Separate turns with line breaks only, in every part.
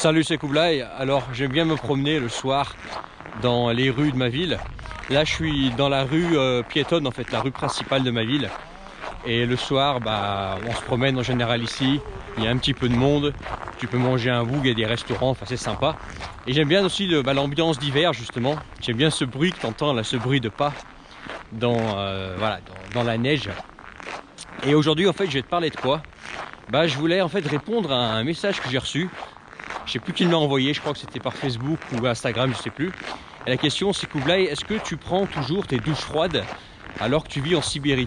Salut, c'est Koublai. Alors j'aime bien me promener le soir dans les rues de ma ville. Là je suis dans la rue piétonne, en fait la rue principale de ma ville. Et le soir on se promène en général ici. Il y a un petit peu de monde, tu peux manger un bout, il y a des restaurants, enfin c'est sympa. Et j'aime bien aussi l'ambiance d'hiver justement. J'aime bien ce bruit que tu entends là, ce bruit de pas dans la neige. Et aujourd'hui en fait je vais te parler de quoi? Je voulais en fait répondre à un message que j'ai reçu. Je sais plus qui me l'a envoyé, je crois que c'était par Facebook ou Instagram, je sais plus. Et la question c'est Koublai, est-ce que tu prends toujours tes douches froides alors que tu vis en Sibérie?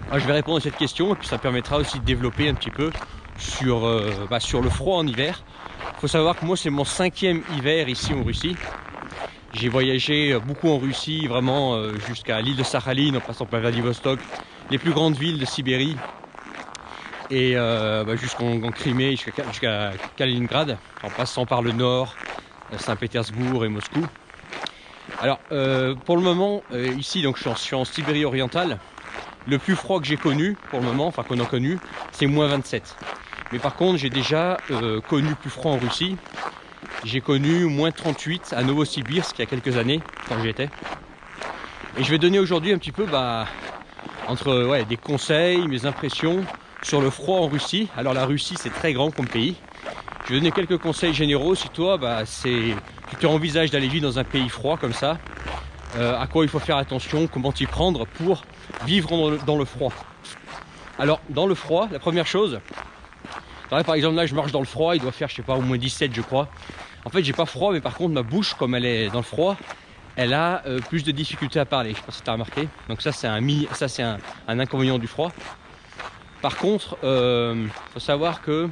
Alors, je vais répondre à cette question et puis ça permettra aussi de développer un petit peu sur le froid en hiver. Il faut savoir que moi c'est mon 5e hiver ici en Russie. J'ai voyagé beaucoup en Russie, vraiment jusqu'à l'île de Sakhaline, en passant par Vladivostok, les plus grandes villes de Sibérie. Et jusqu'en Crimée, jusqu'à Kaliningrad, en passant par le nord, Saint-Pétersbourg et Moscou. Alors pour le moment, ici donc je suis en Sibérie orientale. Le plus froid que j'ai connu pour le moment, enfin qu'on a connu, c'est moins 27. Mais par contre j'ai déjà connu plus froid en Russie. J'ai connu moins 38 à Novosibirsk il y a quelques années quand j'y étais. Et je vais donner aujourd'hui un petit peu des conseils, mes impressions sur le froid en Russie. Alors la Russie c'est très grand comme pays. Je vais donner quelques conseils généraux si toi tu te envisages d'aller vivre dans un pays froid comme ça, à quoi il faut faire attention, comment t'y prendre pour vivre dans le froid. Alors dans le froid, la première chose, par exemple là je marche dans le froid, il doit faire je sais pas au moins 17 je crois. En fait j'ai pas froid mais par contre ma bouche comme elle est dans le froid, elle a plus de difficultés à parler, je sais pas si tu as remarqué. Donc ça c'est un inconvénient du froid. Par contre, faut savoir que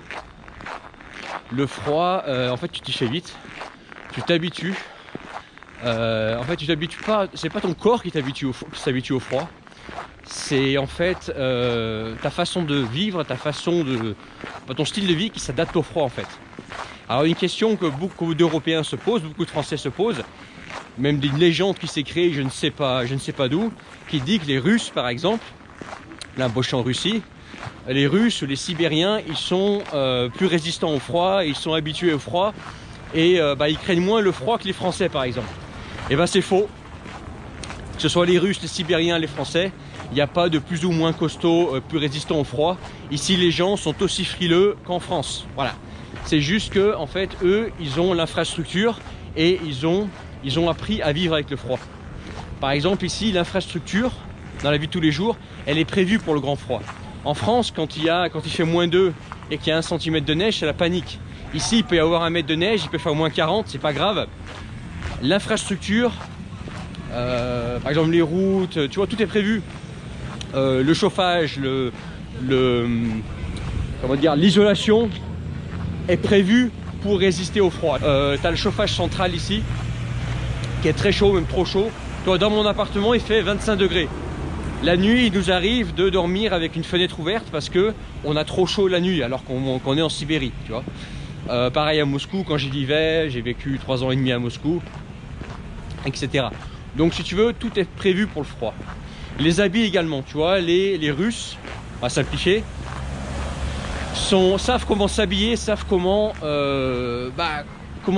le froid, en fait, tu t'y fais vite, tu t'habitues. En fait, tu t'habitues pas. C'est pas ton corps qui s'habitue au froid. C'est en fait ta façon de vivre, ton style de vie qui s'adapte au froid en fait. Alors une question que beaucoup d'Européens se posent, beaucoup de Français se posent, même d'une légende qui s'est créée, je ne sais pas d'où, qui dit que les Russes, par exemple, là, je suis en Russie. Les Russes ou les Sibériens, ils sont plus résistants au froid, ils sont habitués au froid et ils craignent moins le froid que les Français par exemple. Et c'est faux. Que ce soit les Russes, les Sibériens, les Français, il n'y a pas de plus ou moins costaud, plus résistant au froid. Ici les gens sont aussi frileux qu'en France. Voilà. C'est juste que en fait eux, ils ont l'infrastructure et ils ont appris à vivre avec le froid. Par exemple ici, l'infrastructure, dans la vie de tous les jours, elle est prévue pour le grand froid. En France, quand il fait moins 2 et qu'il y a 1 cm de neige, c'est la panique. Ici, il peut y avoir 1 mètre de neige, il peut faire moins 40, c'est pas grave. L'infrastructure, par exemple les routes, tu vois, tout est prévu. Le chauffage, l'isolation est prévue pour résister au froid. Tu as le chauffage central ici, qui est très chaud, même trop chaud. Toi, dans mon appartement, il fait 25 degrés. La nuit, il nous arrive de dormir avec une fenêtre ouverte parce que on a trop chaud la nuit alors qu'on est en Sibérie, tu vois. Pareil à Moscou, quand j'y vivais, j'ai vécu 3 ans et demi à Moscou, etc. Donc si tu veux, tout est prévu pour le froid. Les habits également, tu vois, les Russes, à simplifier, savent comment s'habiller, savent comment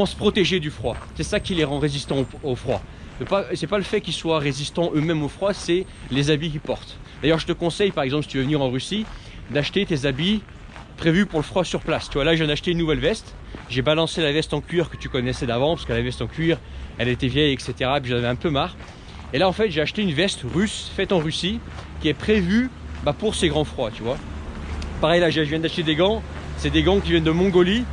se protéger du froid. C'est ça qui les rend résistants au froid. C'est pas le fait qu'ils soient résistants eux-mêmes au froid, c'est les habits qu'ils portent. D'ailleurs je te conseille par exemple si tu veux venir en Russie d'acheter tes habits prévus pour le froid sur place. Tu vois là je viens d'acheter une nouvelle veste. J'ai balancé la veste en cuir que tu connaissais d'avant parce que la veste en cuir elle était vieille etc. Puis j'en avais un peu marre. Et là en fait j'ai acheté une veste russe faite en Russie qui est prévue pour ces grands froids tu vois. Pareil là je viens d'acheter des gants. C'est des gants qui viennent de Mongolie.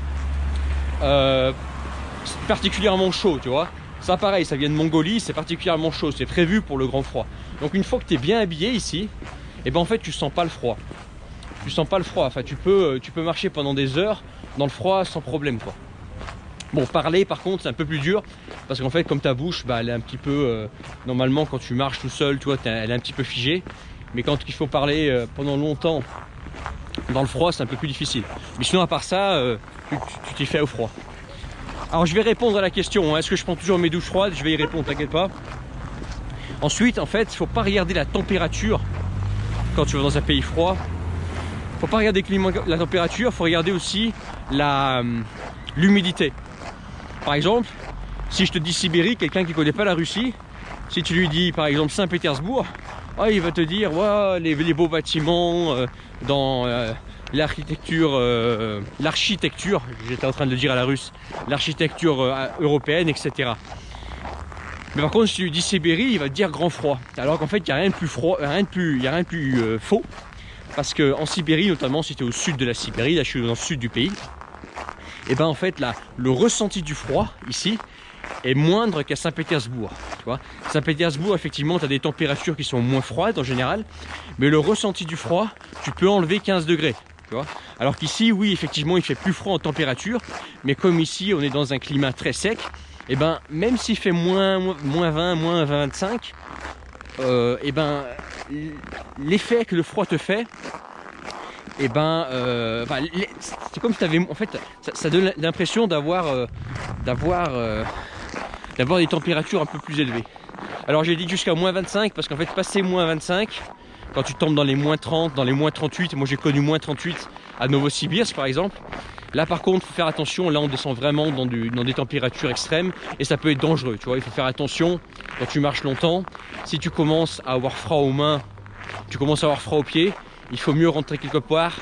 Particulièrement chaud tu vois. Ça pareil, ça vient de Mongolie, c'est particulièrement chaud, c'est prévu pour le grand froid. Donc une fois que tu es bien habillé ici, en fait tu sens pas le froid. Tu sens pas le froid, enfin tu peux marcher pendant des heures dans le froid sans problème quoi. Bon parler par contre c'est un peu plus dur, parce qu'en fait comme ta bouche, elle est un petit peu, normalement quand tu marches tout seul, tu vois, elle est un petit peu figée. Mais quand il faut parler pendant longtemps dans le froid c'est un peu plus difficile. Mais sinon à part ça, tu t'y fais au froid. Alors je vais répondre à la question, est-ce que je prends toujours mes douches froides? Je vais y répondre, t'inquiète pas. Ensuite, en fait, il ne faut pas regarder la température quand tu vas dans un pays froid. Il ne faut pas regarder la température, il faut regarder aussi l'humidité. Par exemple, si je te dis Sibérie, quelqu'un qui ne connaît pas la Russie, si tu lui dis par exemple Saint-Pétersbourg, ah, il va te dire ouais, les beaux bâtiments dans l'architecture, j'étais en train de le dire à la russe, l'architecture européenne, etc. Mais par contre, si tu lui dis Sibérie, il va te dire grand froid. Alors qu'en fait, il n'y a rien de plus froid, il n'y a rien de plus faux. Parce qu'en Sibérie, notamment si tu es au sud de la Sibérie, là je suis dans le sud du pays, et ben en fait là, le ressenti du froid ici est moindre qu'à Saint-Pétersbourg. Saint-Pétersbourg, effectivement, tu as des températures qui sont moins froides en général, mais le ressenti du froid, tu peux enlever 15 degrés. Tu vois, alors qu'ici, oui, effectivement, il fait plus froid en température, mais comme ici, on est dans un climat très sec, et ben même s'il fait moins 20, moins 25, et ben l'effet que le froid te fait, et ben c'est comme si tu avais, en fait, ça donne l'impression d'avoir des températures un peu plus élevées. Alors j'ai dit jusqu'à moins 25 parce qu'en fait passer moins 25, quand tu tombes dans les moins 30, dans les moins 38, moi j'ai connu moins 38 à Novosibirsk par exemple. Là par contre, il faut faire attention, là on descend vraiment dans des températures extrêmes et ça peut être dangereux, tu vois, il faut faire attention quand tu marches longtemps. Si tu commences à avoir froid aux mains, tu commences à avoir froid aux pieds, il faut mieux rentrer quelque part,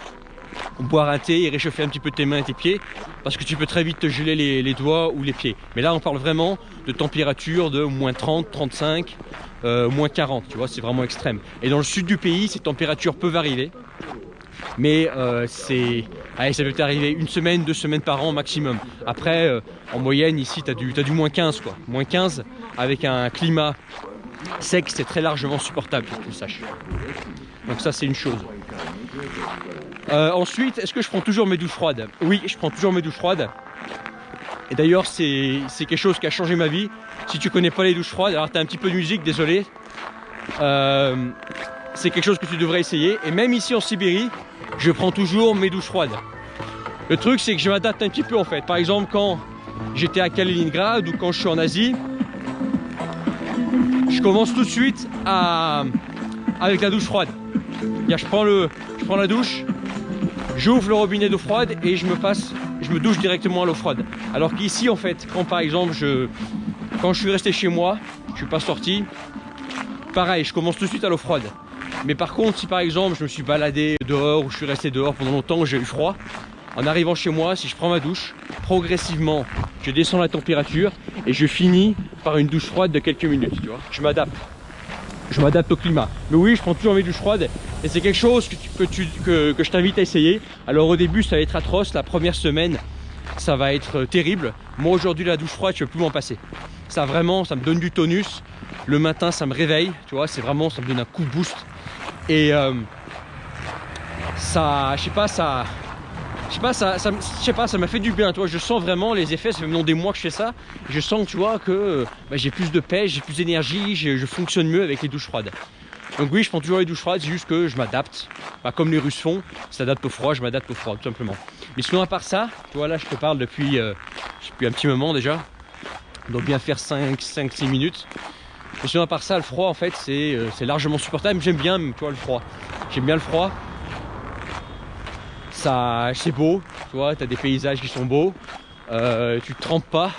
boire un thé et réchauffer un petit peu tes mains et tes pieds parce que tu peux très vite te geler les doigts ou les pieds. Mais là on parle vraiment de température de moins 30, 35, moins 40, tu vois, c'est vraiment extrême. Et dans le sud du pays, ces températures peuvent arriver. Mais allez, ça peut t'arriver une semaine, 2 semaines par an maximum. Après, en moyenne, ici, tu as du moins 15, quoi. Moins 15, avec un climat sec, c'est très largement supportable, que tu le saches. Donc ça, c'est une chose. Ensuite, est-ce que je prends toujours mes douches froides? Oui, je prends toujours mes douches froides. Et d'ailleurs, c'est quelque chose qui a changé ma vie. Si tu connais pas les douches froides, alors tu as un petit peu de musique, désolé. C'est quelque chose que tu devrais essayer. Et même ici en Sibérie, je prends toujours mes douches froides. Le truc, c'est que je m'adapte un petit peu en fait. Par exemple, quand j'étais à Kaliningrad ou quand je suis en Asie, je commence tout de suite avec la douche froide. Je prends la douche, j'ouvre le robinet d'eau froide et je me douche directement à l'eau froide. Alors qu'ici, en fait, quand par exemple, quand je suis resté chez moi, je suis pas sorti, pareil, je commence tout de suite à l'eau froide. Mais par contre, si par exemple je me suis baladé dehors ou je suis resté dehors pendant longtemps, j'ai eu froid, en arrivant chez moi, si je prends ma douche, progressivement, je descends la température et je finis par une douche froide de quelques minutes, tu vois. Je m'adapte au climat. Mais oui, je prends toujours mes douches froides et c'est quelque chose que je t'invite à essayer. Alors au début, ça va être atroce, la première semaine, ça va être terrible. Moi aujourd'hui, la douche froide, je ne peux plus m'en passer. Ça vraiment, ça me donne du tonus. Le matin, ça me réveille, tu vois, c'est vraiment, ça me donne un coup de boost. Et ça m'a fait du bien, tu vois, je sens vraiment les effets, ça fait maintenant des mois que je fais ça, je sens, tu vois, que j'ai plus de pêche, j'ai plus d'énergie, je fonctionne mieux avec les douches froides. Donc oui, je prends toujours les douches froides, c'est juste que je m'adapte, comme les Russes font, s'adaptent au froid, je m'adapte au froid, tout simplement. Mais sinon, à part ça, tu vois, là, je te parle depuis un petit moment déjà, on doit bien faire 5-6 minutes. Et sinon, à part ça, le froid, en fait, c'est largement supportable. J'aime bien, tu vois, le froid. J'aime bien le froid. C'est beau, tu vois, tu as des paysages qui sont beaux. Tu te trempes pas.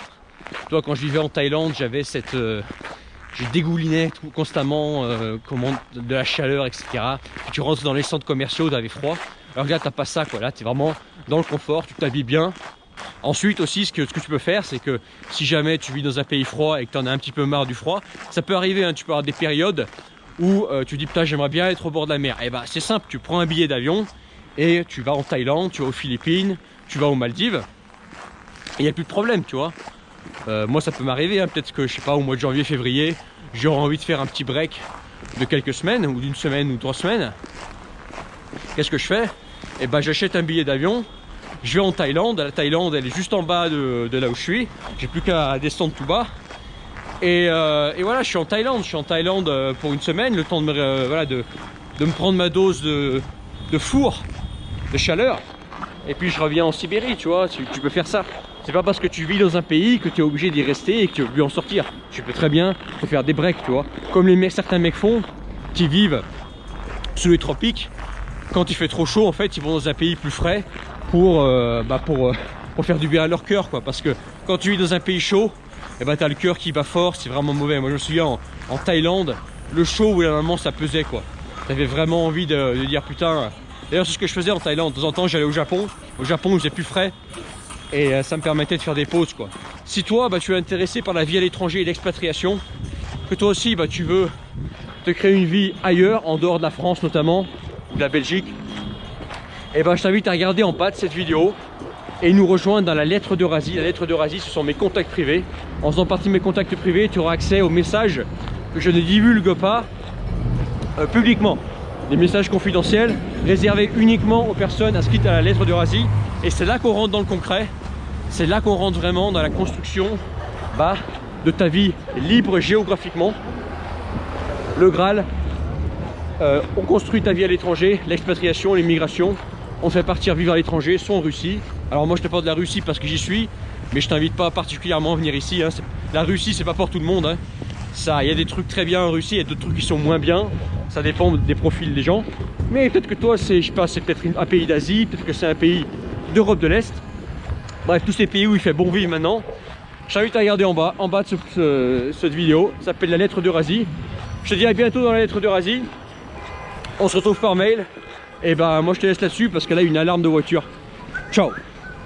Tu vois, quand je vivais en Thaïlande, j'avais je dégoulinais constamment de la chaleur, etc. Et tu rentres dans les centres commerciaux, tu avais froid. Alors là, tu n'as pas ça, quoi. Là, tu es vraiment dans le confort, tu t'habilles bien. Ensuite aussi, ce que tu peux faire, c'est que si jamais tu vis dans un pays froid et que tu en as un petit peu marre du froid, ça peut arriver, hein, tu peux avoir des périodes où tu dis putain, j'aimerais bien être au bord de la mer. Et bah c'est simple, tu prends un billet d'avion et tu vas en Thaïlande, tu vas aux Philippines, tu vas aux Maldives et il n'y a plus de problème, tu vois. Moi ça peut m'arriver, hein, peut-être que je sais pas, au mois de janvier, février, j'aurai envie de faire un petit break de quelques semaines ou d'une semaine ou 3 semaines. Qu'est-ce que je fais? Et bah j'achète un billet d'avion. Je vais en Thaïlande, la Thaïlande elle est juste en bas de là où je suis, j'ai plus qu'à descendre tout bas. Et voilà, je suis en Thaïlande pour une semaine, le temps de me prendre ma dose de four, de chaleur. Et puis je reviens en Sibérie, tu vois, tu peux faire ça. C'est pas parce que tu vis dans un pays que tu es obligé d'y rester et que tu veux plus en sortir. Tu peux très bien te faire des breaks, tu vois. Comme certains mecs font, qui vivent sous les tropiques, quand il fait trop chaud, en fait, ils vont dans un pays plus frais pour pour faire du bien à leur cœur, quoi. Parce que quand tu vis dans un pays chaud, et ben t'as le cœur qui bat fort, c'est vraiment mauvais. Moi je me souviens en Thaïlande, le chaud où normalement ça pesait, quoi. T'avais vraiment envie de dire putain. D'ailleurs c'est ce que je faisais en Thaïlande. De temps en temps j'allais au Japon il faisait plus frais. Et ça me permettait de faire des pauses, quoi. Si toi tu es intéressé par la vie à l'étranger et l'expatriation, que toi aussi tu veux te créer une vie ailleurs, en dehors de la France notamment, ou de la Belgique, et je t'invite à regarder en bas de cette vidéo et nous rejoindre dans la lettre d'Eurasie. La lettre d'Eurasie, ce sont mes contacts privés. En faisant partie de mes contacts privés, tu auras accès aux messages que je ne divulgue pas publiquement. Des messages confidentiels réservés uniquement aux personnes inscrites à la lettre d'Eurasie. Et c'est là qu'on rentre dans le concret. C'est là qu'on rentre vraiment dans la construction de ta vie libre géographiquement. Le Graal, on construit ta vie à l'étranger, l'expatriation, l'immigration. On fait partir vivre à l'étranger, soit en Russie. Alors moi je te parle de la Russie parce que j'y suis, mais je t'invite pas particulièrement à venir ici, hein. La Russie c'est pas pour tout le monde, hein. Ça, il y a des trucs très bien en Russie, il y a d'autres trucs qui sont moins bien. Ça dépend des profils des gens. Mais peut-être que toi c'est, je sais pas, c'est peut-être un pays d'Asie, peut-être que c'est un pays d'Europe de l'Est. Bref, tous ces pays où il fait bon vivre maintenant. Je t'invite à regarder en bas de cette vidéo. Ça s'appelle la lettre d'Eurasie. Je te dis à bientôt dans la lettre d'Eurasie. On se retrouve par mail. Et moi je te laisse là-dessus parce que là il y a une alarme de voiture. Ciao.